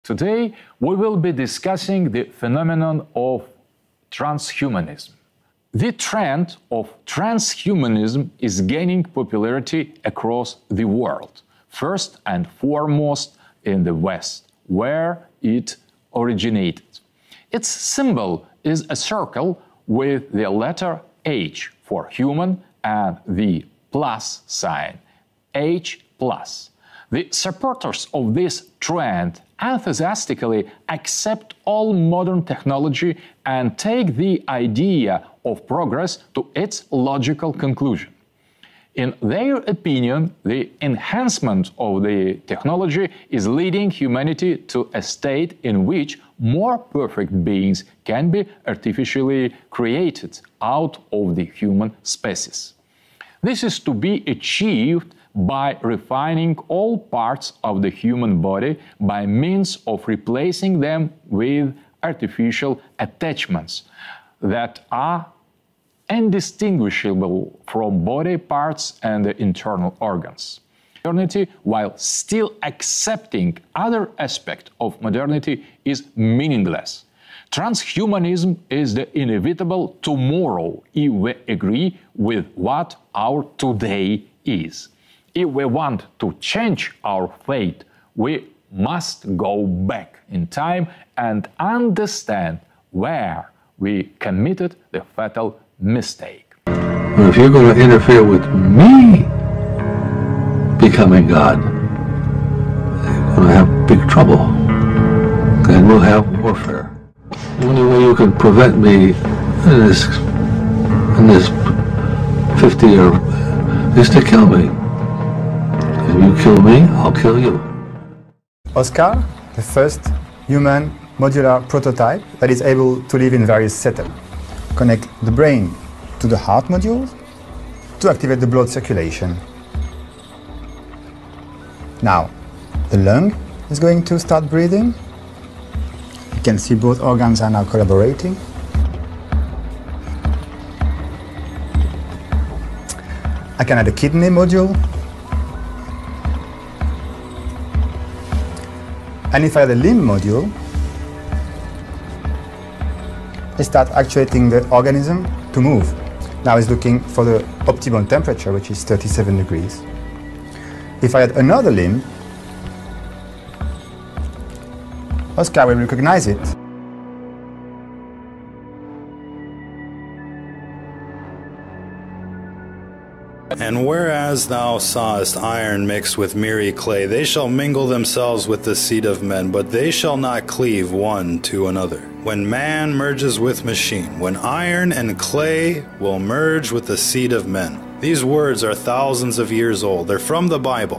Today, we will be discussing the phenomenon of transhumanism. The trend of transhumanism is gaining popularity across the world, first and foremost in the West, where it originated. Its symbol is a circle with the letter H for human and the plus sign, H+. The supporters of this trend enthusiastically accept all modern technology and take the idea of progress to its logical conclusion. In their opinion, the enhancement of the technology is leading humanity to a state in which more perfect beings can be artificially created out of the human species. This is to be achieved by refining all parts of the human body by means of replacing them with artificial attachments that are indistinguishable from body parts and the internal organs. Modernity, while still accepting other aspects of modernity, is meaningless. Transhumanism is the inevitable tomorrow if we agree with what our today is. If we want to change our fate, we must go back in time and understand where we committed the fatal mistake. But if you're going to interfere with me becoming God, you're going to have big trouble, and we'll have warfare. The only way you can prevent me in this 50 year is to kill me. If you kill me, I'll kill you. Oscar, the first human modular prototype that is able to live in various setups. Connect the brain to the heart module to activate the blood circulation. Now, the lung is going to start breathing. You can see both organs are now collaborating. I can add a kidney module. And if I add a limb module, I start actuating the organism to move. Now it's looking for the optimal temperature, which is 37 degrees. If I add another limb, Oscar will recognize it. And whereas thou sawest iron mixed with miry clay, they shall mingle themselves with the seed of men, but they shall not cleave one to another. When man merges with machine, when iron and clay will merge with the seed of men. These words are thousands of years old. They're from the Bible.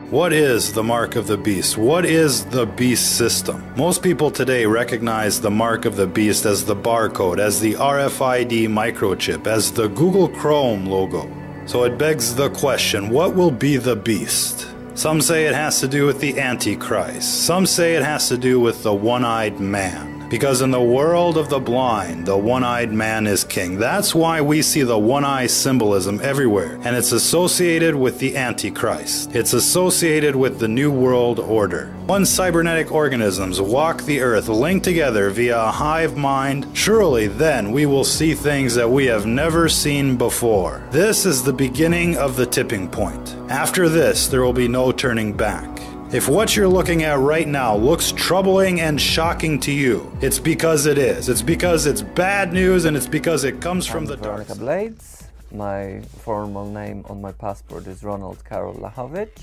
What is the mark of the beast? What is the beast system? Most people today recognize the mark of the beast as the barcode, as the RFID microchip, as the Google Chrome logo. So it begs the question, what will be the beast? Some say it has to do with the Antichrist. Some say it has to do with the one-eyed man. Because in the world of the blind, the one-eyed man is king. That's why we see the one-eye symbolism everywhere. And it's associated with the Antichrist. It's associated with the New World Order. Once cybernetic organisms walk the earth linked together via a hive mind, surely then we will see things that we have never seen before. This is the beginning of the tipping point. After this, there will be no turning back. If what you're looking at right now looks troubling and shocking to you, it's because it is. It's because it's bad news and it's because it comes from the dark. Blades. My formal name on my passport is Ronald Karol Lachowicz,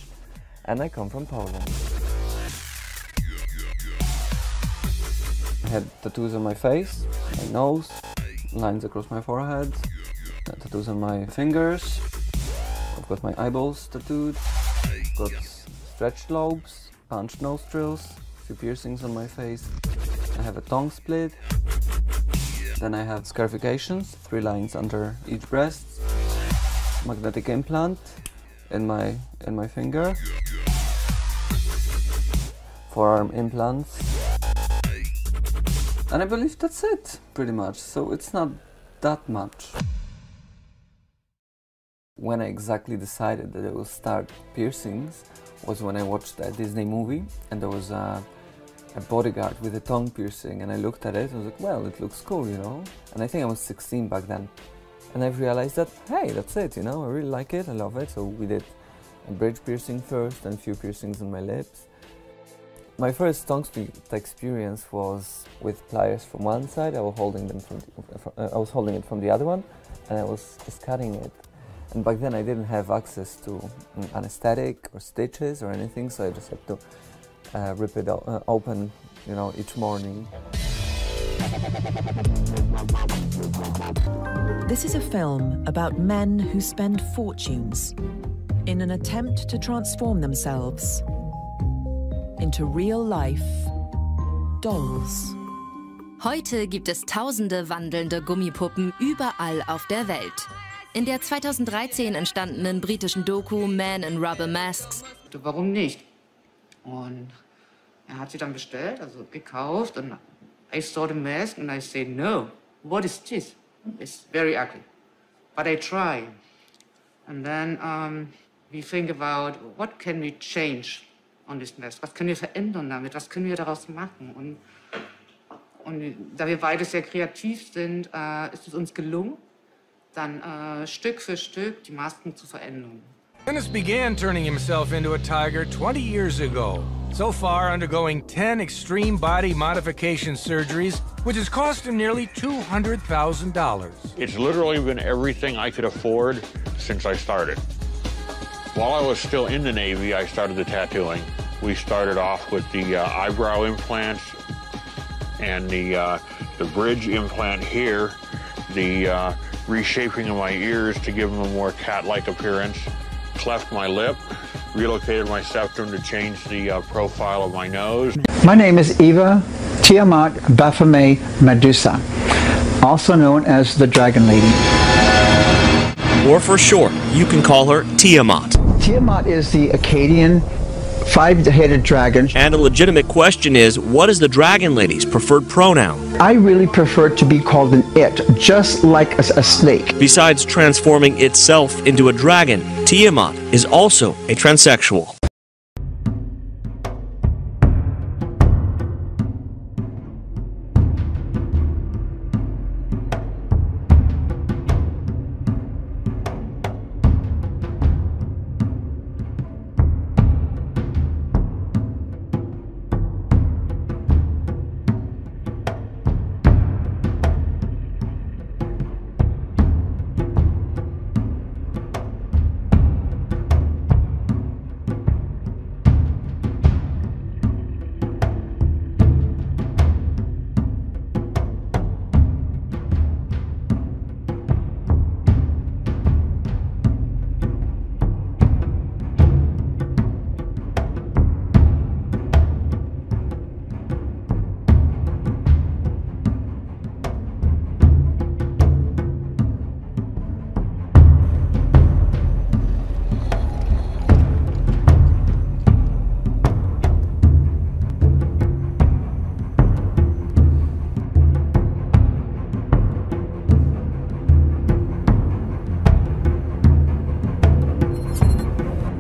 and I come from Poland. I had tattoos on my face, my nose, lines across my forehead, tattoos on my fingers. I've got my eyeballs tattooed, got stretched lobes, punched nostrils, a few piercings on my face. I have a tongue split. Then I have scarifications, 3 lines under each breast, magnetic implant in my finger, forearm implants, and I believe that's it, pretty much. So it's not that much. When I exactly decided that I will start piercings was when I watched a Disney movie, and there was a a bodyguard with a tongue piercing, and I looked at it and I was like, well, it looks cool, you know? And I think I was 16 back then. And I've realized that, hey, that's it, you know, I really like it, I love it. So we did a bridge piercing first and a few piercings on my lips. My first tongue experience was with pliers from one side. I was holding it from the other one, and I was just cutting it. And back then I didn't have access to anesthetic or stitches or anything, so I just had to rip it open, you know, each morning. This is a film about men who spend fortunes in an attempt to transform themselves into real-life dolls. Heute gibt es tausende wandelnde Gummipuppen überall auf der Welt. In der 2013 entstandenen britischen Doku Man in Rubber Masks. Warum nicht? Und hat sie dann bestellt, also gekauft, und I saw the mask and I said, no, what is this? It's very ugly. But I try. And then we think about what can we change on this mask? Was können wir verändern damit? Was können wir daraus machen? Und da wir beide sehr kreativ sind, ist es uns gelungen, dann Stück für Stück die Masken zu verändern. Dennis began turning himself into a tiger 20 years ago. So far undergoing 10 extreme body modification surgeries, which has cost him nearly $200,000. It's literally been everything I could afford since I started. While I was still in the Navy, I started the tattooing. We started off with the eyebrow implants and the bridge implant here, the reshaping of my ears to give them a more cat-like appearance, cleft my lip, relocated my septum to change the profile of my nose. My name is Eva Tiamat Baphomet Medusa, also known as the Dragon Lady. Or for short, you can call her Tiamat. Tiamat is the Akkadian five-headed dragon. And a legitimate question is, what is the Dragon Lady's preferred pronoun? I really prefer to be called an it, just like a snake. Besides transforming itself into a dragon, Tiamat is also a transsexual.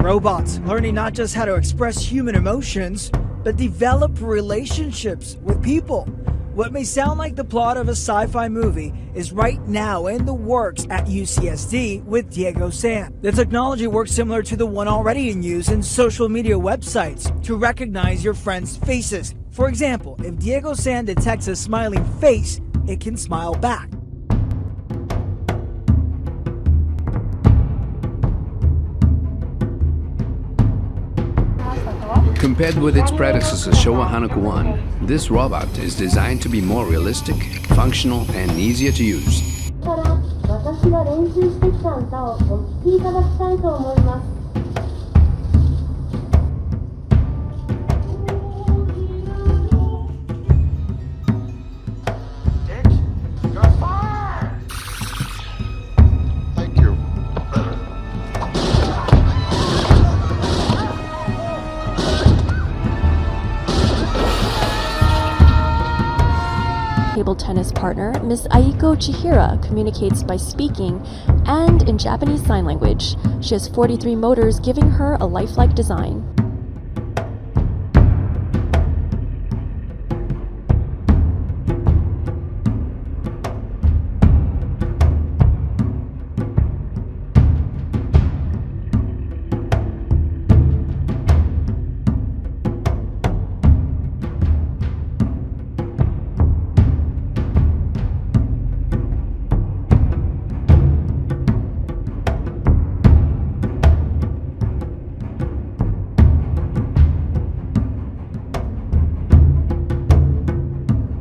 Robots learning not just how to express human emotions, but develop relationships with people. What may sound like the plot of a sci-fi movie is right now in the works at UCSD with Diego San. The technology works similar to the one already in use in social media websites to recognize your friends' faces. For example, if Diego San detects a smiling face, it can smile back. Compared with its predecessor Showa Hanako 1, this robot is designed to be more realistic, functional, and easier to use. Table tennis partner, Ms. Aiko Chihira, communicates by speaking and in Japanese Sign Language. She has 43 motors, giving her a lifelike design.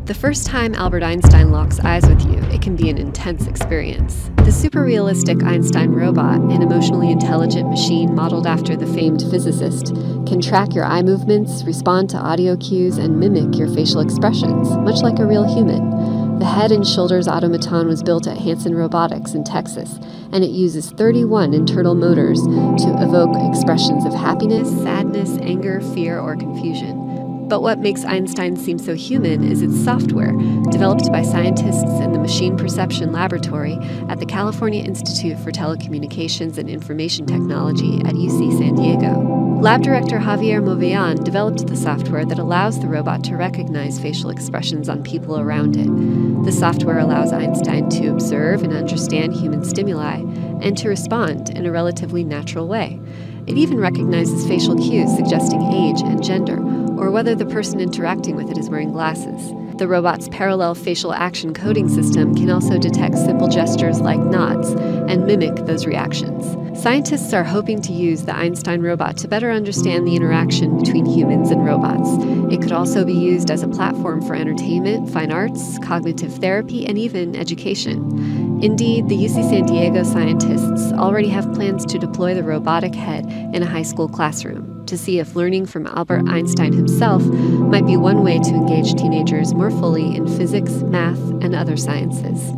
The first time Albert Einstein locks eyes with you, it can be an intense experience. The super-realistic Einstein robot, an emotionally intelligent machine modeled after the famed physicist, can track your eye movements, respond to audio cues, and mimic your facial expressions, much like a real human. The head and shoulders automaton was built at Hanson Robotics in Texas, and it uses 31 internal motors to evoke expressions of happiness, sadness, anger, fear, or confusion. But what makes Einstein seem so human is its software, developed by scientists in the Machine Perception Laboratory at the California Institute for Telecommunications and Information Technology at UC San Diego. Lab director Javier Movillan developed the software that allows the robot to recognize facial expressions on people around it. The software allows Einstein to observe and understand human stimuli and to respond in a relatively natural way. It even recognizes facial cues suggesting age and gender, or whether the person interacting with it is wearing glasses. The robot's parallel facial action coding system can also detect simple gestures like nods and mimic those reactions. Scientists are hoping to use the Einstein robot to better understand the interaction between humans and robots. It could also be used as a platform for entertainment, fine arts, cognitive therapy, and even education. Indeed, the UC San Diego scientists already have plans to deploy the robotic head in a high school classroom to see if learning from Albert Einstein himself might be one way to engage teenagers more fully in physics, math, and other sciences.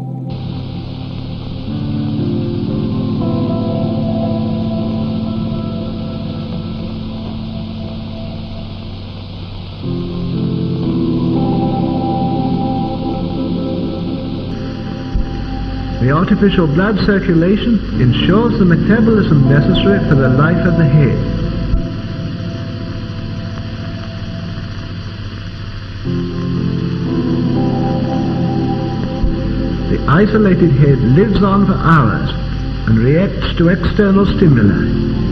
The artificial blood circulation ensures the metabolism necessary for the life of the head. The isolated head lives on for hours and reacts to external stimuli.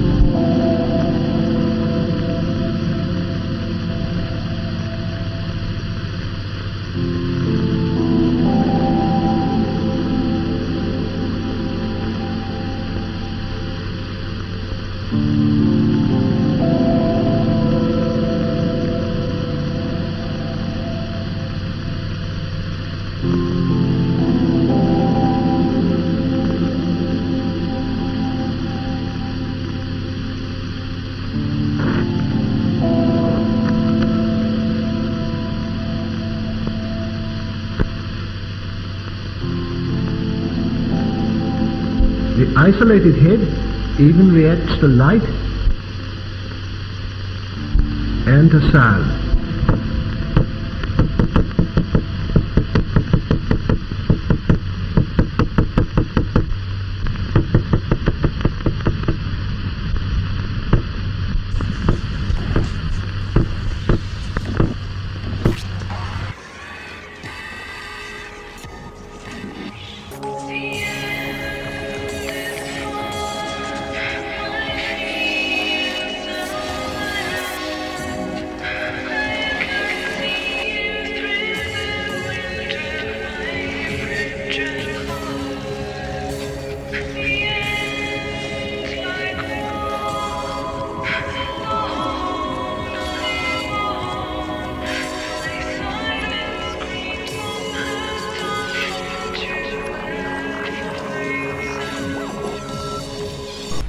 The isolated head even reacts to light and to sound.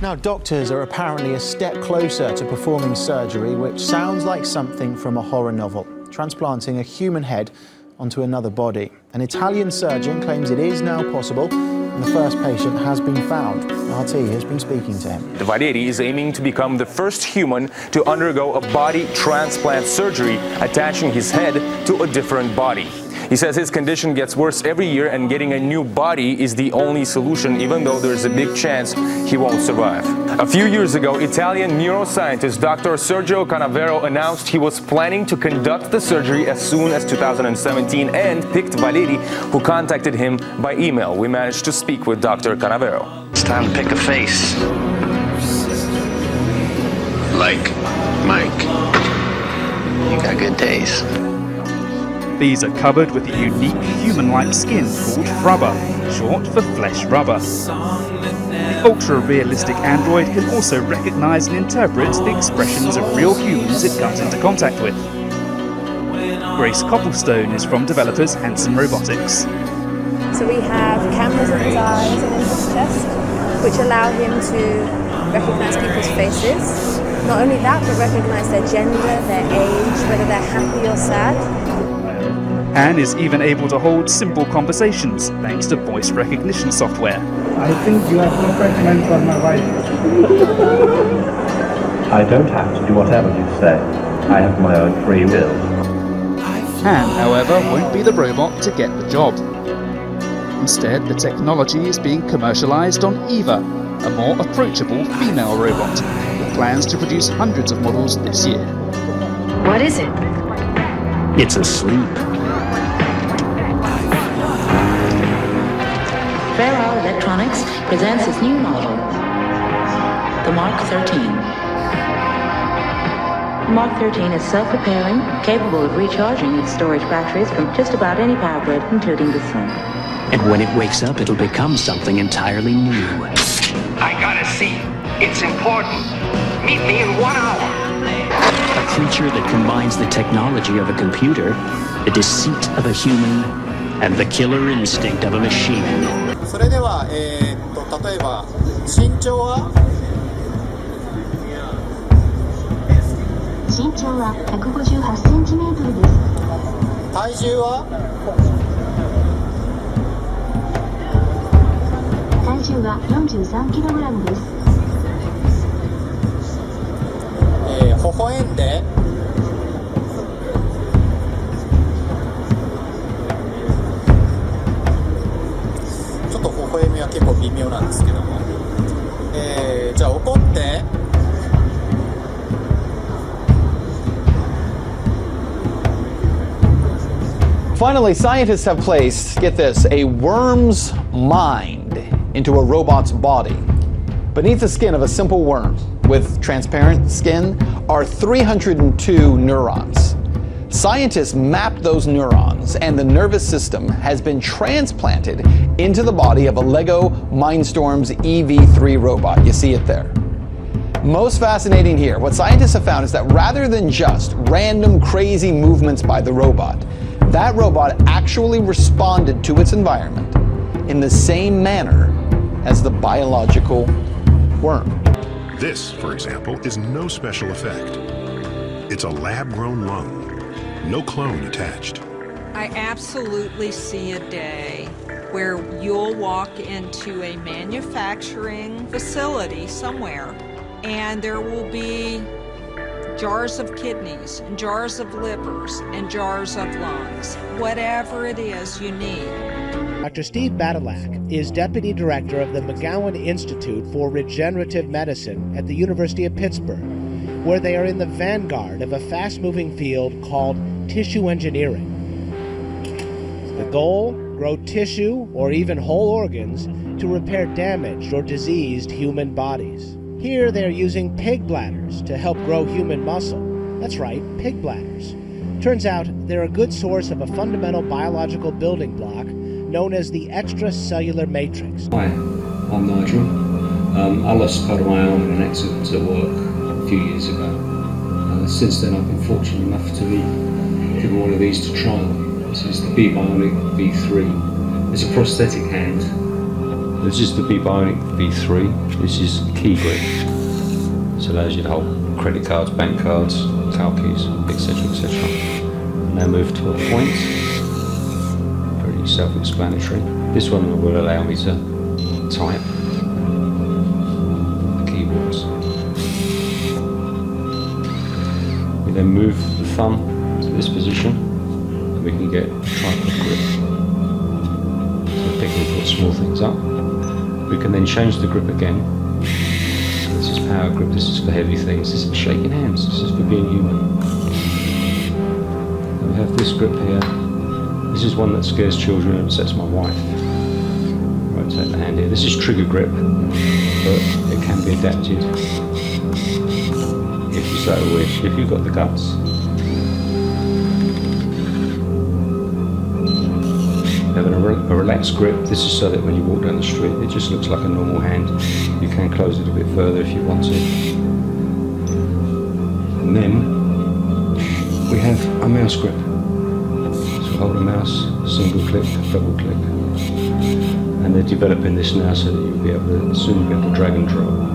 Now, doctors are apparently a step closer to performing surgery, which sounds like something from a horror novel, transplanting a human head onto another body. An Italian surgeon claims it is now possible, and the first patient has been found. RT has been speaking to him. Valeri is aiming to become the first human to undergo a body transplant surgery, attaching his head to a different body. He says his condition gets worse every year and getting a new body is the only solution, even though there's a big chance he won't survive. A few years ago, Italian neuroscientist Dr. Sergio Canavero announced he was planning to conduct the surgery as soon as 2017 and picked Valeri, who contacted him by email. We managed to speak with Dr. Canavero. It's time to pick a face. Like Mike. You got good taste. These are covered with a unique human-like skin called rubber, short for flesh rubber. The ultra-realistic android can also recognize and interpret the expressions of real humans it comes into contact with. Grace Copplestone is from developers Hanson Robotics. So we have cameras in his eyes and in his chest, which allow him to recognise people's faces. Not only that, but recognise their gender, their age, whether they're happy or sad. Han is even able to hold simple conversations thanks to voice recognition software. I think you are perfect man for my wife. I don't have to do whatever you say. I have my own free will. Han, however, won't be the robot to get the job. Instead, the technology is being commercialized on Eva, a more approachable female robot, with plans to produce hundreds of models this year. What is it? It's asleep. Fairhour Electronics presents its new model, the Mark 13. The Mark 13 is self-repairing, capable of recharging its storage batteries from just about any power grid, including the sun. And when it wakes up, it'll become something entirely new. I gotta see. It's important. Meet me in 1 hour. A creature that combines the technology of a computer, the deceit of a human, and the killer instinct of a machine. それでは、例えば身長は158センチメートルです。体重は43キログラムです。微笑んでちょっと微笑みは結構微妙なんですけども、じゃあ怒って。Finally, scientists have placed, get this, a worm's mind into a robot's body. Beneath the skin of a simple worm with transparent skin are 302 neurons. Scientists mapped those neurons, and the nervous system has been transplanted into the body of a Lego Mindstorms EV3 robot. You see it there. Most fascinating here, what scientists have found is that rather than just random crazy movements by the robot, that robot actually responded to its environment in the same manner as the biological worm. This, for example, is no special effect. It's a lab-grown lung, no clone attached. I absolutely see a day where you'll walk into a manufacturing facility somewhere and there will be jars of kidneys, and jars of livers, and jars of lungs, whatever it is you need. Dr. Steve Badalak is Deputy Director of the McGowan Institute for Regenerative Medicine at the University of Pittsburgh, where they are in the vanguard of a fast-moving field called tissue engineering. The goal? Grow tissue, or even whole organs, to repair damaged or diseased human bodies. Here they are using pig bladders to help grow human muscle. That's right, pig bladders. Turns out they're a good source of a fundamental biological building block known as the extracellular matrix. Hi, I'm Nigel. I lost part of my arm in an accident at work a few years ago. Since then I've been fortunate enough to be given one of these to trial. This is the B-Bionic V3. It's a prosthetic hand. This is the B-Bionic V3. This is key grip. This allows you to hold credit cards, bank cards, car keys, etc, etc. Now move to a point. Pretty self-explanatory. This one will allow me to type the keyboards. We then move the thumb to this position and we can get tripod grip. So pick and put small things up. We can then change the grip again. This is power grip, this is for heavy things, this is for shaking hands, this is for being human. And we have this grip here. This is one that scares children and upsets my wife. Rotate the hand here. This is trigger grip, but it can be adapted if you so wish, if you've got the guts. Having a relaxed grip, this is so that when you walk down the street it just looks like a normal hand. You can close it a bit further if you want to. And then we have a mouse grip. hold a mouse, single click, double click. And they're developing this now so that you'll be able to soon be able to drag and drop.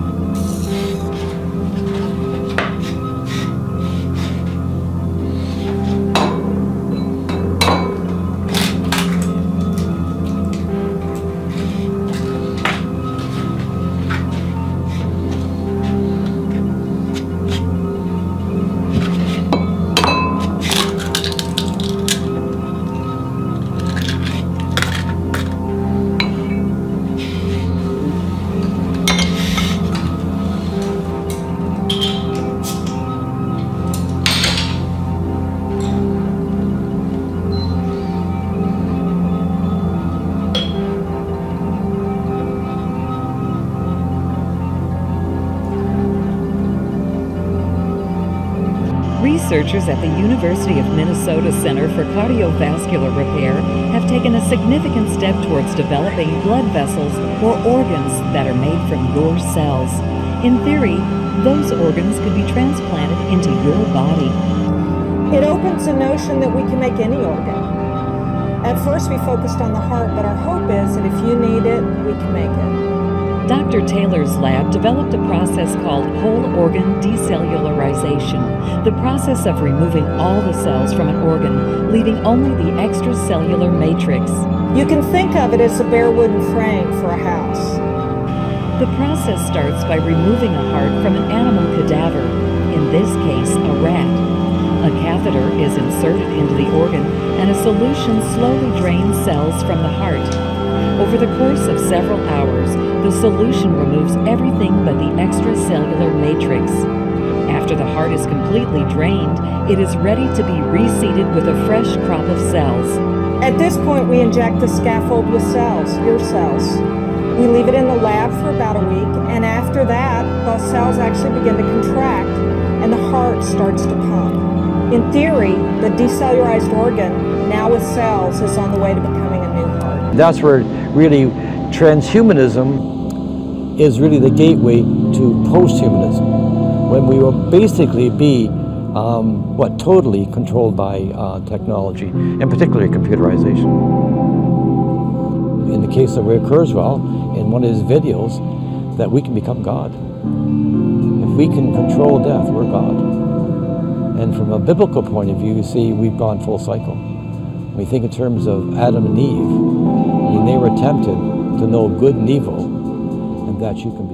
Researchers at the University of Minnesota Center for Cardiovascular Repair have taken a significant step towards developing blood vessels or organs that are made from your cells. In theory, those organs could be transplanted into your body. It opens the notion that we can make any organ. At first we focused on the heart, but our hope is that if you need it, we can make it. Dr. Taylor's lab developed a process called whole organ decellularization, the process of removing all the cells from an organ, leaving only the extracellular matrix. You can think of it as a bare wooden frame for a house. The process starts by removing a heart from an animal cadaver, in this case, a rat. A catheter is inserted into the organ, and a solution slowly drains cells from the heart. Over the course of several hours, the solution removes everything but the extracellular matrix. After the heart is completely drained, it is ready to be reseeded with a fresh crop of cells. At this point, we inject the scaffold with cells, your cells. We leave it in the lab for about a week, and after that, the cells actually begin to contract, and the heart starts to pump. In theory, the decellularized organ, now with cells, is on the way to becoming a new heart. That's where really transhumanism is really the gateway to post-humanism, when we will basically be totally controlled by technology, and particularly computerization. In the case of Ray Kurzweil, in one of his videos, that we can become God. If we can control death, we're God. And from a biblical point of view, you see, we've gone full cycle. We think in terms of Adam and Eve, when they were tempted to know good and evil, and that you can be